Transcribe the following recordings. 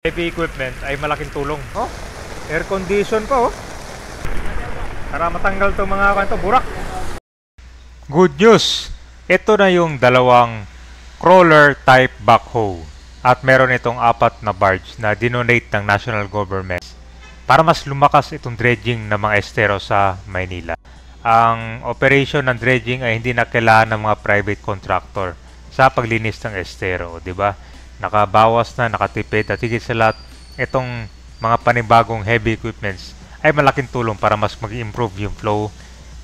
Heavy equipment ay malaking tulong. Oh, air condition pa oh. Para matanggal to mga kanto, burak. Good news! Ito na yung dalawang crawler type backhoe. At meron itong 4 na barge na dinonate ng national government para mas lumakas itong dredging ng mga estero sa Maynila. Ang operation ng dredging ay hindi na kailangan ng mga private contractor sa paglinis ng estero, di ba? Nakabawas na, nakatipid at higit sa lahat, itong mga panibagong heavy equipments ay malaking tulong para mas mag-improve yung flow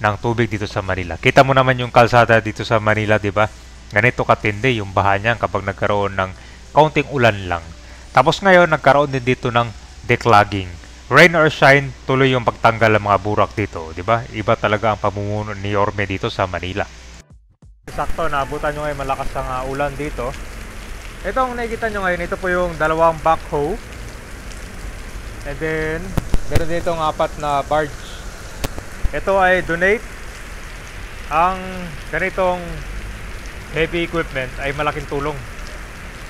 ng tubig dito sa Manila. Kita mo naman yung kalsada dito sa Manila, di ba? Ganito katindi yung baha niyan kapag nagkaroon ng kaunting ulan lang. Tapos ngayon, nagkaroon din dito ng declogging. Rain or shine, tuloy yung pagtanggal ng mga burak dito, di ba? Iba talaga ang pamumuno ni Yorme dito sa Manila. Sakto, naabutan nyo ngayon malakas ang ulan dito. Itong nakikita nyo ngayon, ito po yung dalawang backhoe. And then, meron dito ng 4 na barge. Ito ay donate. Ang ganitong heavy equipment ay malaking tulong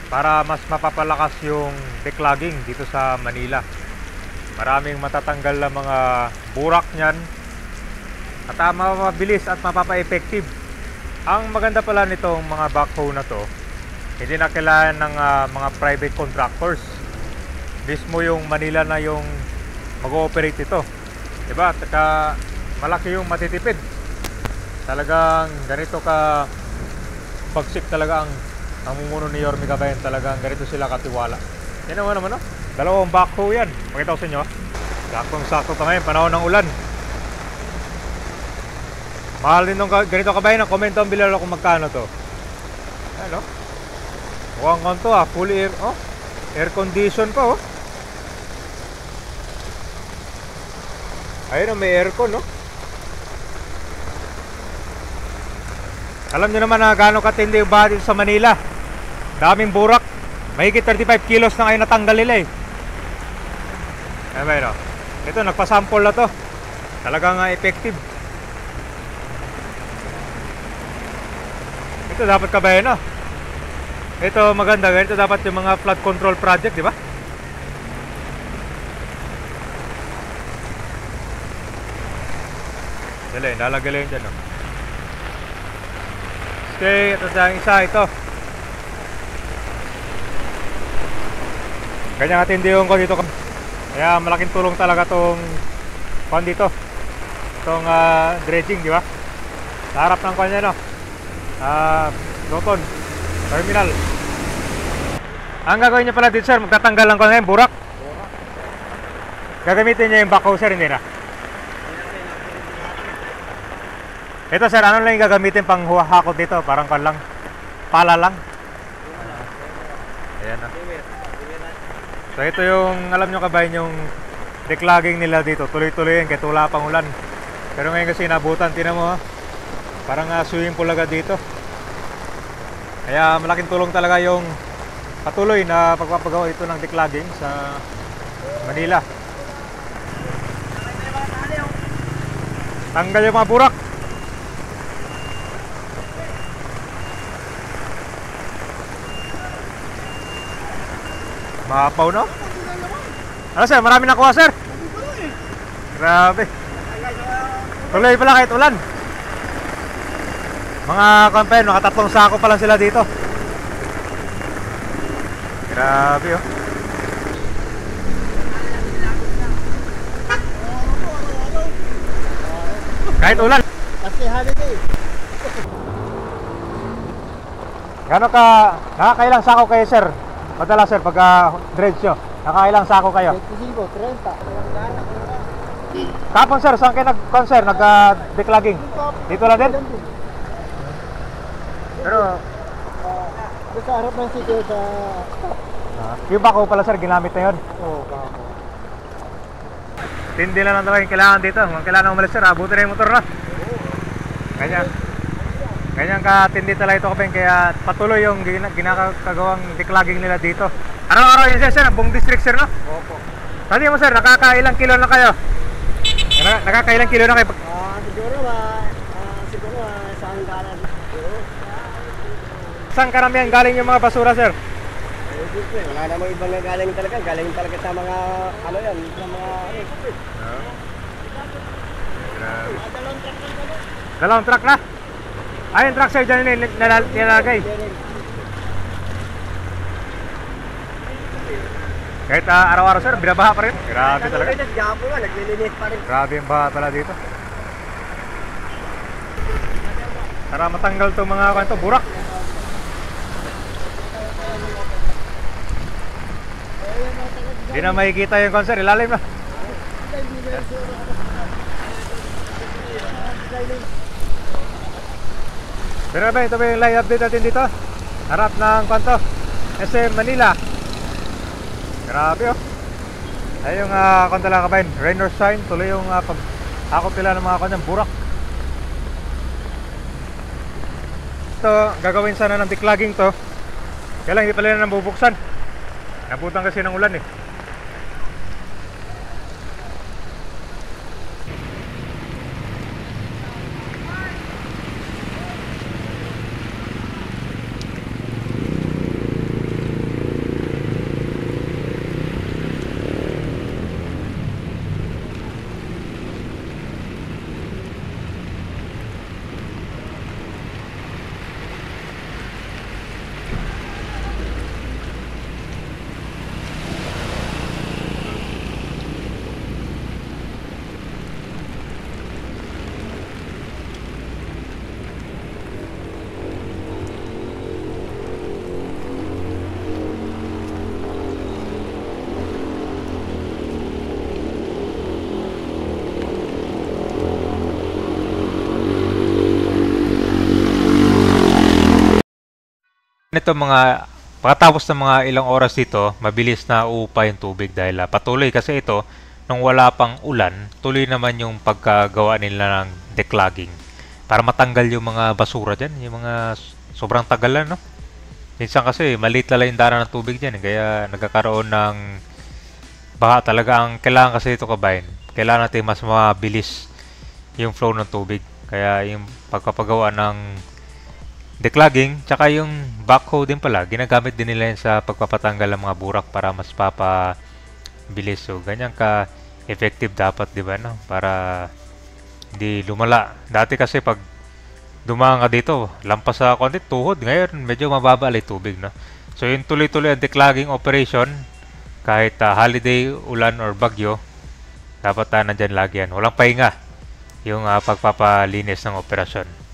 para mas mapapalakas yung declogging dito sa Manila. Maraming matatanggal na mga burak nyan at mapapabilis at mapapa-effective. Ang maganda pala nitong mga backhoe na to, hindi na kailangan ng mga private contractors. Mismo yung Manila na yung mag-ooperate ito, diba? Taka malaki yung matitipid. Talagang ganito ka pagsik talaga ang namumuno ni Yorme Cabayan. Talagang ganito sila katiwala. Yan naman no? Dalawang backhoe yan. Pakita ko sa inyo. Saktong-sakto pa ngayon, panahon ng ulan. Mahal din nung ganito Cabayan. Comment down below kung magkano to. Ano? Mukhang kanto full air, air condition pa Ayun may aircon Alam nyo naman na gaano katindi yung baha dito sa Manila. Daming burak. Mahigit 35 kilos na kayo natanggal nila Ayun Ito nagpasample na to. Talagang effective. Ito dapat Cabayan Ito maganda, ganito dapat yung mga flood control project, di ba? Dali, nalagay yun dyan Okay, ito ang isa, ito ganyan katindi yung ko dito. Kaya malaking tulong talaga tong dito. Itong dredging, di ba? Sa harap ng kanya Doton Terminal. Ang gagawin niya pala dito sir, magtatanggal lang ko ngayon, burak. Gagamitin niya yung backhoe sir, hindi na. Ito sir, ano lang yung gagamitin pang hakot dito? Parang kan lang, pala lang. Ayan So ito yung, alam nyo Cabayan, yung declogging nila dito. Tuloy-tuloy yan, kahit wala pang ulan. Pero ngayon kasi nabutan, tinan mo parang swimming pool agad dito. Kaya malaking tulong talaga yung patuloy na pagpapagawa ito ng declogging sa Manila. Tanggal yung mga burak. Mapaw no? Ano sir, marami nakuha sir? Grabe. Tuloy pala kahit ulan. Mga kampen, nakatatlong sako pa lang sila dito. Grabe kahit ulan. Kasi holiday. Gano'n ka, nakakailang sako kayo sir? Madala sir, pag dredge nyo, nakakailang sako kayo? 25, 30. Kapon sir, saan kayo nag-declogging? Dito lang din? Pero sa harap ng sitio sa yung backhoe pala sir, ginamit na yun? Oo, bako. Tindi lang ang talagang kailangan dito. Kung kailangan umalis sir, abutin na yung motor na. Ganyan katindi talaga ito Cabayan. Kaya patuloy yung ginakagawang declogging nila dito. Araw-araw yun sir, buong district sir no? Opo. Sabi mo sir, nakakailang kilo na kayo? Nakakailang kilo na kayo? Siguro saan galing? Saan karamihan galing yung mga basura sir? Siyempre, wala namang ibang galing talaga. Galing talaga sa mga, ano yan, sa mga, No? Grabe. Dalawang truck na? Ay, yung truck sa'yo dyan nilalagay. Kahit araw-araw sir, binabaha pa rin. Grabe talaga. Gapo nga, naglilinis pa rin. Grabe yung baha pala dito. Para matanggal to mga kanto, burak. Hindi na makikita yung concert, ilalim na. Pero ba, ito ba yung live update natin dito? Harap ng kanto, SM Manila. Grabe oh. Ay yung kanto lang kabayan, rain or shine, tuloy yung ako pila ng mga kanyang burak. Ito, gagawin sana ng declogging to. Kaya lang hindi pala na nabubuksan. Nabutan kasi ng ulan eh. Ito mga pagkatapos ng mga ilang oras dito, mabilis na uupa yung tubig dahil patuloy kasi ito nung wala pang ulan, tuloy naman yung pagkagawa nila ng declogging para matanggal yung mga basura dyan, yung mga sobrang tagal na no. Minsan kasi maliit lang yung daanan ng tubig dyan kaya nagkakaroon ng baha talaga. Ang kailangan kasi ito kabayan, kailangan natin mas mabilis yung flow ng tubig, kaya yung pagpapagawa ng declogging, tsaka yung backhoe din pala, ginagamit din nila yun sa pagpapatanggal ng mga burak para mas papabilis. So, ganyan ka-effective dapat, di ba, no? Para hindi lumala. Dati kasi pag dumaan ka dito, lampas sa konti, tuhod. Ngayon, medyo mababa alay tubig, no? So, yung tuloy-tuloy ang declogging operation, kahit holiday, ulan, or bagyo, dapat nandyan lagi yan. Walang pahinga yung pagpapalinis ng operasyon.